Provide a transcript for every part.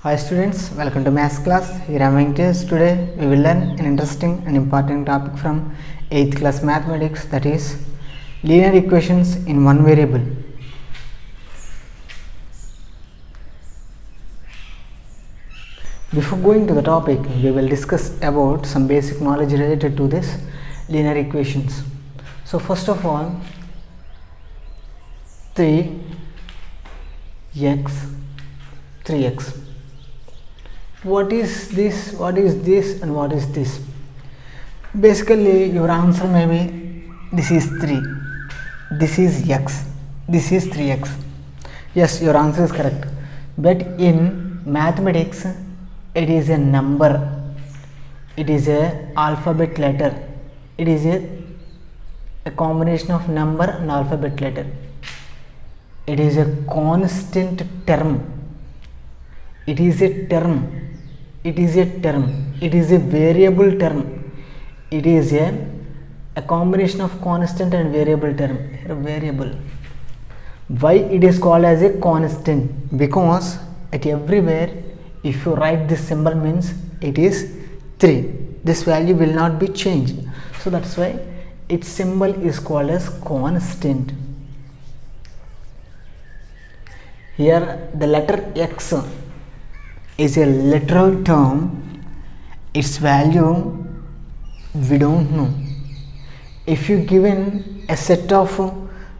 Hi students, welcome to Maths class. Here I am Venkatesh. Today we will learn an interesting and important topic from 8th class mathematics, that is linear equations in one variable. Before going to the topic, we will discuss about some basic knowledge related to this linear equations. So first of all, 3x 3x. What is this, what is this, and what is this? Basically your answer may be this is 3, this is x, this is 3x. Yes, your answer is correct, but in mathematics it is a number, it is a alphabet letter, it is a combination of number and alphabet letter. It is a constant term, it is a term, it is a term, it is a variable term, it is a combination of constant and variable term. Variable, why it is called as a constant? Because at everywhere if you write this symbol means it is 3, this value will not be changed, so that's why its symbol is called as constant. Here the letter x is a literal term, its value we don't know. If you given a set of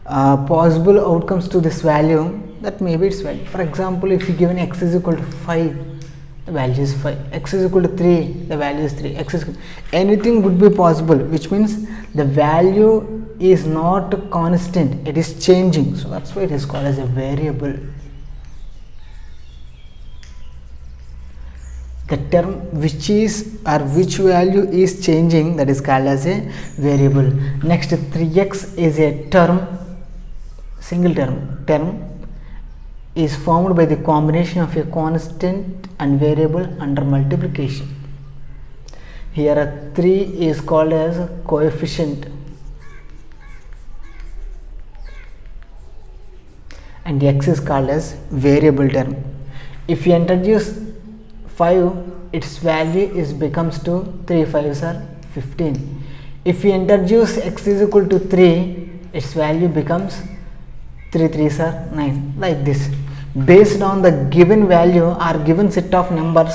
possible outcomes to this value, that may be its value. For example, if you given x is equal to 5, the value is 5, x is equal to 3, the value is 3, x is anything would be possible, which means the value is not constant, it is changing, so that's why it is called as a variable. The term which is or which value is changing, that is called as a variable. Next, 3x is a term, single term. Term is formed by the combination of a constant and variable under multiplication. Here a 3 is called as a coefficient and x is called as variable term. If you introduce 5, its value is becomes to 3 5s are 15. If we introduce x is equal to 3, its value becomes 3 3s are 9, like this. Based on the given value or given set of numbers,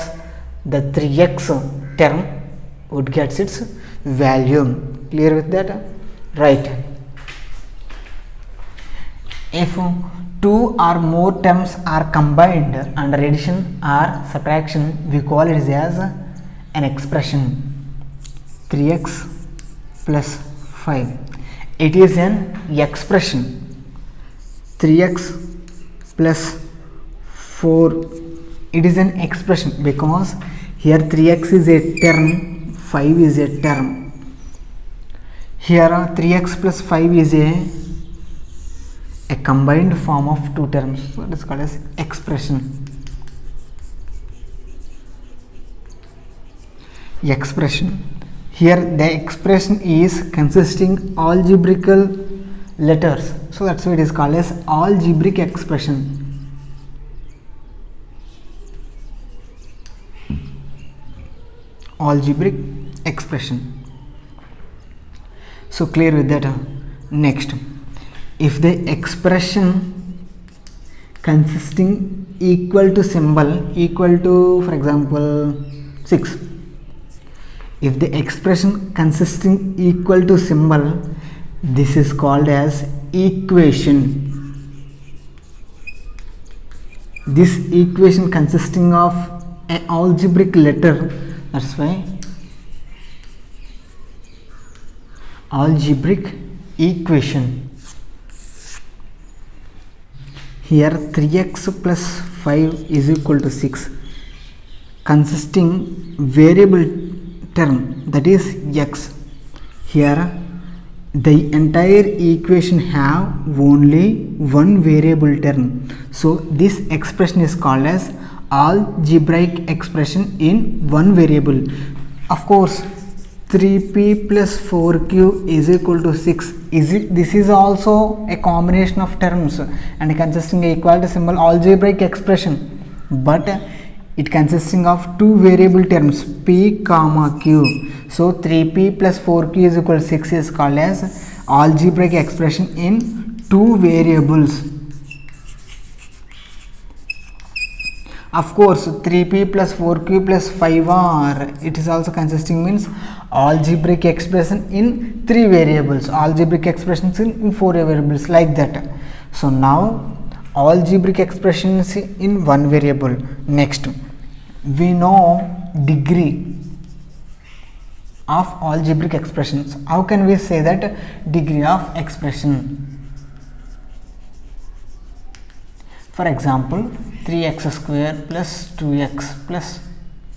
the 3x term would get its value. Clear with that? Right. If 2 or more terms are combined under addition or subtraction, we call it as an expression. 3x plus 5, it is an expression. 3x plus 4, it is an expression, because here 3x is a term, 5 is a term. Here 3x plus 5 is a combined form of two terms, so it is called as expression. Expression, here the expression is consisting algebraical letters, so that's why it is called as algebraic expression. Algebraic expression. So clear with that? Next, if the expression consisting equal to symbol equal to, for example, 6, if the expression consisting equal to symbol, this is called as equation. This equation consisting of an algebraic letter, that's why algebraic equation. Here 3x plus 5 is equal to 6, consisting variable term, that is x. Here the entire equation have only one variable term, so this expression is called as algebraic expression in one variable. Of course, 3p plus 4q is equal to 6. This is also a combination of terms and consisting equality symbol algebraic expression, but it consisting of two variable terms p comma q. So 3p plus 4q is equal to 6 is called as algebraic expression in two variables. Of course 3p plus 4q plus 5r, it is also consisting means algebraic expression in three variables, algebraic expressions in four variables, like that. So now algebraic expressions in one variable. Next, we know degree of algebraic expressions. How can we say that degree of expression? For example, 3x square plus 2x plus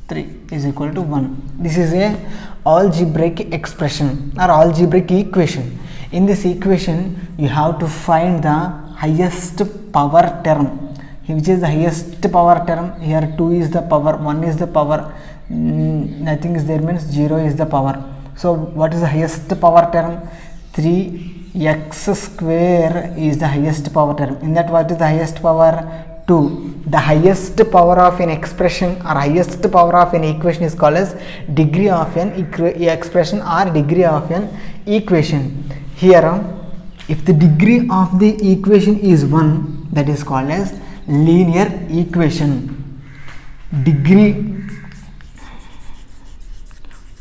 3 is equal to 1. This is a algebraic expression or algebraic equation. In this equation, you have to find the highest power term. Which is the highest power term? Here 2 is the power, 1 is the power, nothing is there means 0 is the power. So what is the highest power term? 3x square is the highest power term. In that, what is the highest power? 2. The highest power of an expression or highest power of an equation is called as degree of an expression or degree of an equation. Here, if the degree of the equation is 1, that is called as linear equation. Degree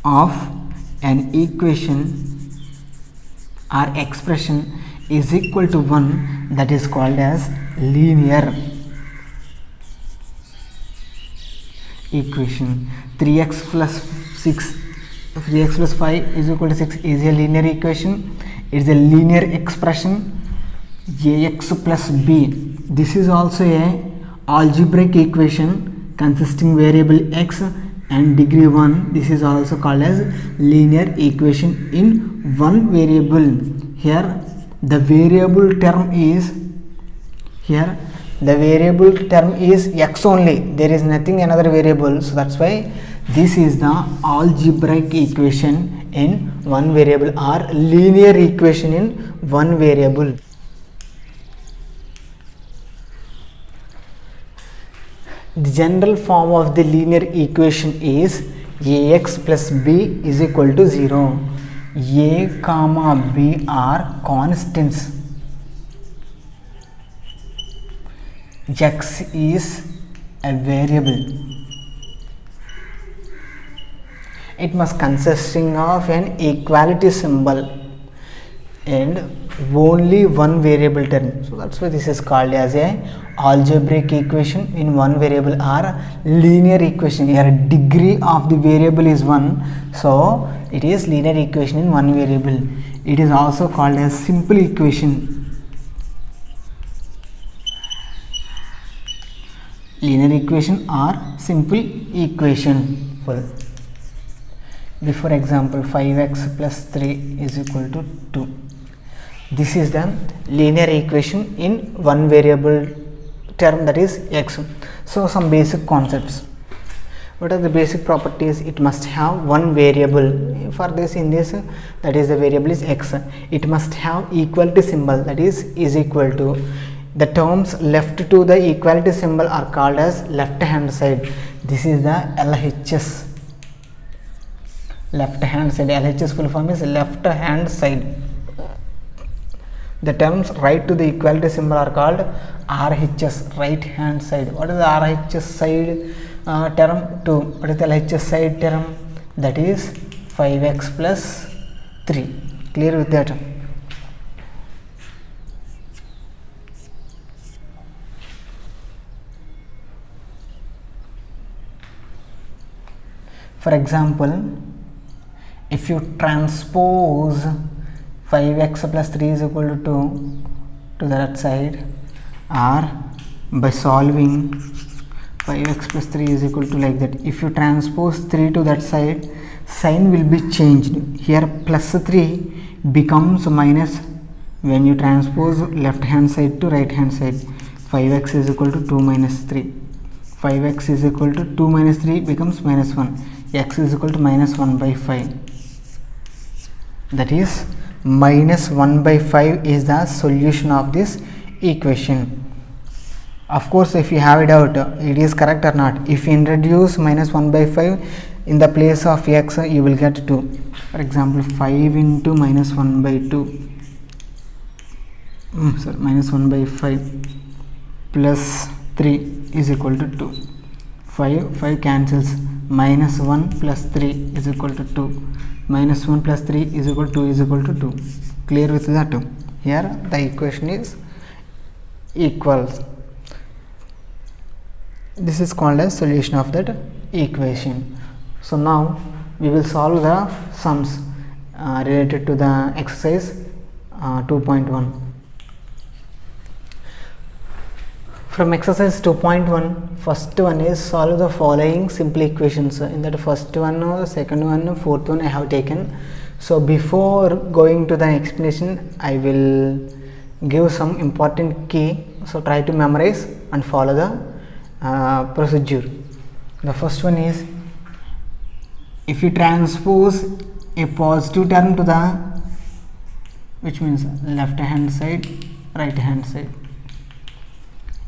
of an equation or expression is equal to 1, that is called as linear equation. 3x plus 6, 3x plus 5 is equal to 6 is a linear equation. It is a linear expression. ax plus b, this is also a algebraic equation consisting variable x and degree 1. This is also called as linear equation in one variable. Here the variable term is, here the variable term is x only, there is nothing another variable. So that's why this is the algebraic equation in one variable or linear equation in one variable. The general form of the linear equation is ax plus b is equal to 0. A comma b are constants. X is a variable. It must consisting of an equality symbol and only one variable term. So that's why this is called as a algebraic equation in one variable or linear equation. Here degree of the variable is 1, so it is linear equation in one variable. It is also called as simple equation. Linear equation or simple equation. Before example, 5x plus 3 is equal to 2. This is the linear equation in one variable term, that is x. So some basic concepts. What are the basic properties? It must have one variable. For this, in this, that is the variable is x. It must have equality symbol, that is equal to. The terms left to the equality symbol are called as left hand side. This is the LHS. Left hand side. LHS full form is left hand side. The terms right to the equality symbol are called RHS, right hand side. What is the RHS side term? 2. What is the LHS side term? That is 5x plus 3. Clear with that? For example, if you transpose 5x plus 3 is equal to 2 to that side, or by solving 5x plus 3 is equal to like that, if you transpose 3 to that side, sign will be changed. Here plus 3 becomes minus when you transpose left hand side to right hand side. 5x is equal to 2 minus 3. 5x is equal to 2 minus 3 becomes minus 1. X is equal to minus 1 by 5. That is minus 1 by 5 is the solution of this equation. Of course, if you have a doubt it is correct or not, if you introduce minus 1 by 5 in the place of x, you will get 2. For example, 5 into minus 1 by 2, minus 1 by 5 plus 3 is equal to 2. 5 cancels, minus 1 plus 3 is equal to 2, minus 1 plus 3 is equal to 2 is equal to 2. Clear with that? Here the equation is equals. This is called as solution of that equation. So now we will solve the sums related to the exercise 2.1. From exercise 2.1, first one is solve the following simple equations. In that first one, second one, fourth one I have taken. So before going to the explanation, I will give some important key. So try to memorize and follow the procedure. The first one is, if you transpose a positive term to the, which means left hand side, right hand side.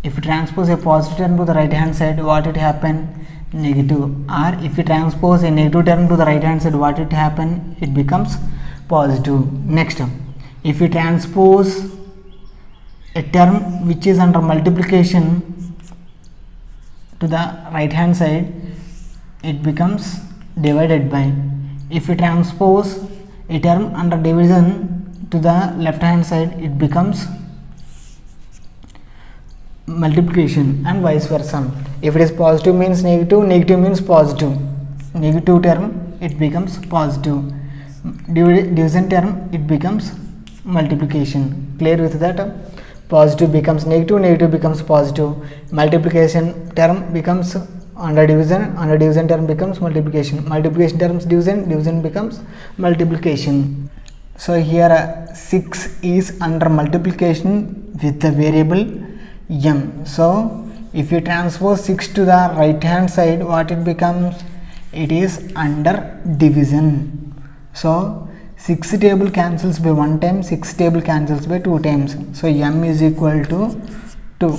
If you transpose a positive term to the right hand side, what it happen? Negative. Or if you transpose a negative term to the right hand side, what it happen? It becomes positive. Next term, if you transpose a term which is under multiplication to the right hand side, it becomes divided by. If you transpose a term under division to the left hand side, it becomes multiplication, and vice versa. If it is positive means negative, negative means positive. Negative term, it becomes positive. Division term, it becomes multiplication. Clear with that? Positive becomes negative, negative becomes positive. Multiplication term becomes under division term becomes multiplication. Multiplication terms division becomes multiplication. So here 6 is under multiplication with the variable m. So if you transpose 6 to the right hand side, what it becomes? It is under division. So 6 table cancels by 1 time, 6 table cancels by 2 times. So m is equal to 2.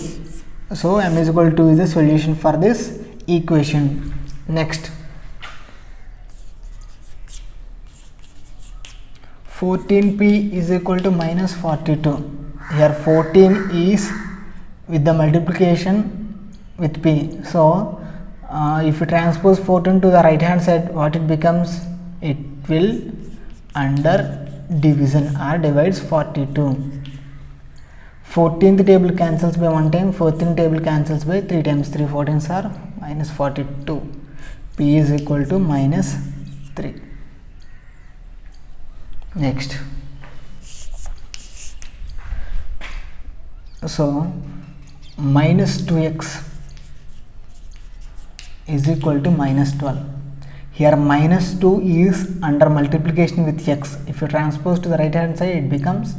So m is equal to 2 is the solution for this equation. Next, 14p is equal to minus 42. Here 14 is with the multiplication with p. So if you transpose 14 to the right hand side, what it becomes? It will under division or divides 42. 14th table cancels by 1 time, 14th table cancels by 3 times. 3 14s are minus 42. P is equal to minus 3. Next, so minus 2x is equal to minus 12. Here minus 2 is under multiplication with x. If you transpose to the right hand side, it becomes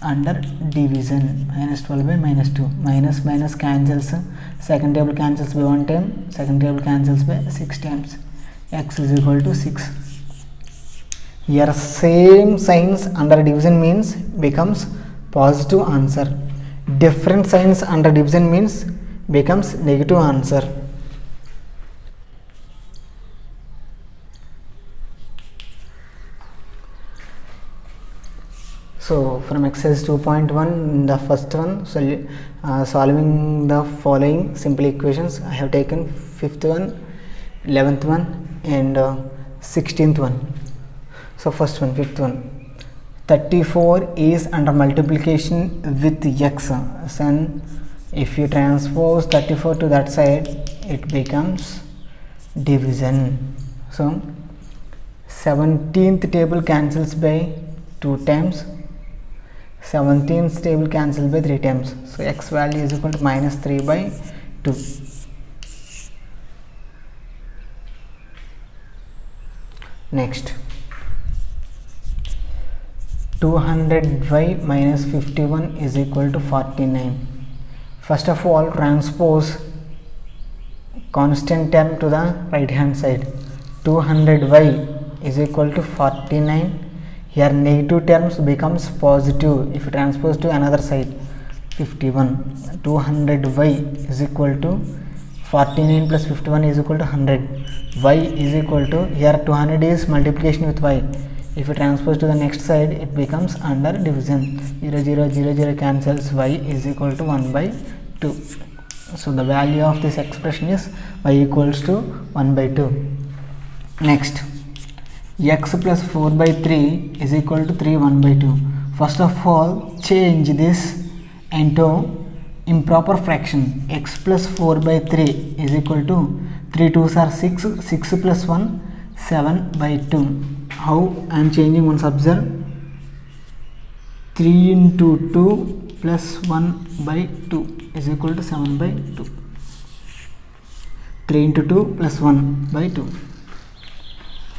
under division. Minus 12 by minus 2. Minus minus cancels. Second table cancels by 1 time. Second table cancels by 6 times. X is equal to 6. Here same signs under division means becomes positive answer. Different signs under division means becomes negative answer. So from exercise 2.1, the first one, solving the following simple equations. I have taken 5th one, 11th one and 16th one. So first one, 5th one, 34 is under multiplication with x. So if you transpose 34 to that side, it becomes division. So 17th table cancels by 2 times. 17th table cancels by 3 times. So x value is equal to minus 3 by 2. Next, 200y minus 51 is equal to 49. First of all, transpose constant term to the right hand side. 200y is equal to 49. Here negative terms becomes positive if you transpose to another side. 51. 200y is equal to 49 plus 51 is equal to 100. Y is equal to, here 200 is multiplication with y. If you transpose to the next side, it becomes under division. 0 0 0 0 cancels. Y is equal to 1 by 2. So the value of this expression is y equals to 1 by 2. Next, x plus 4 by 3 is equal to 3 1 by 2. First of all, change this into improper fraction. X plus 4 by 3 is equal to 3 2s are 6, 6 plus 1 7 by 2. How I am changing, once observe. 3 into 2 plus 1 by 2 is equal to 7 by 2. 3 into 2 plus 1 by 2.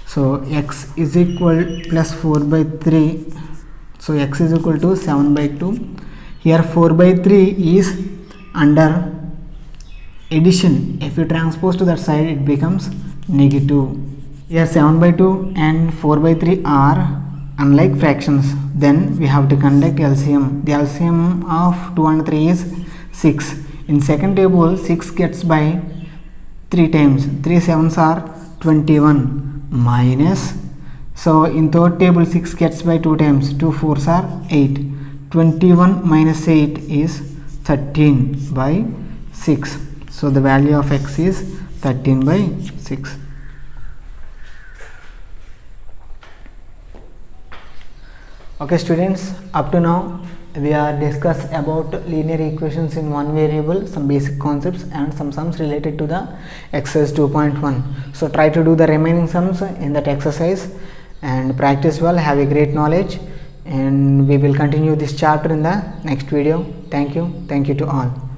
So x is equal plus 4 by 3. So x is equal to 7 by 2. Here 4 by 3 is under addition. If you transpose to that side, it becomes negative. Here 7 by 2 and 4 by 3 are unlike fractions. Then we have to conduct LCM. The LCM of 2 and 3 is 6. In second table, 6 gets by 3 times. 3 7s are 21 minus. So in third table, 6 gets by 2 times. 2 4s are 8. 21 minus 8 is 13 by 6. So the value of x is 13 by 6. Okay students, up to now we are discussed about linear equations in one variable, some basic concepts and some sums related to the exercise 2.1. So try to do the remaining sums in that exercise and practice well. Have a great knowledge, and we will continue this chapter in the next video. Thank you to all.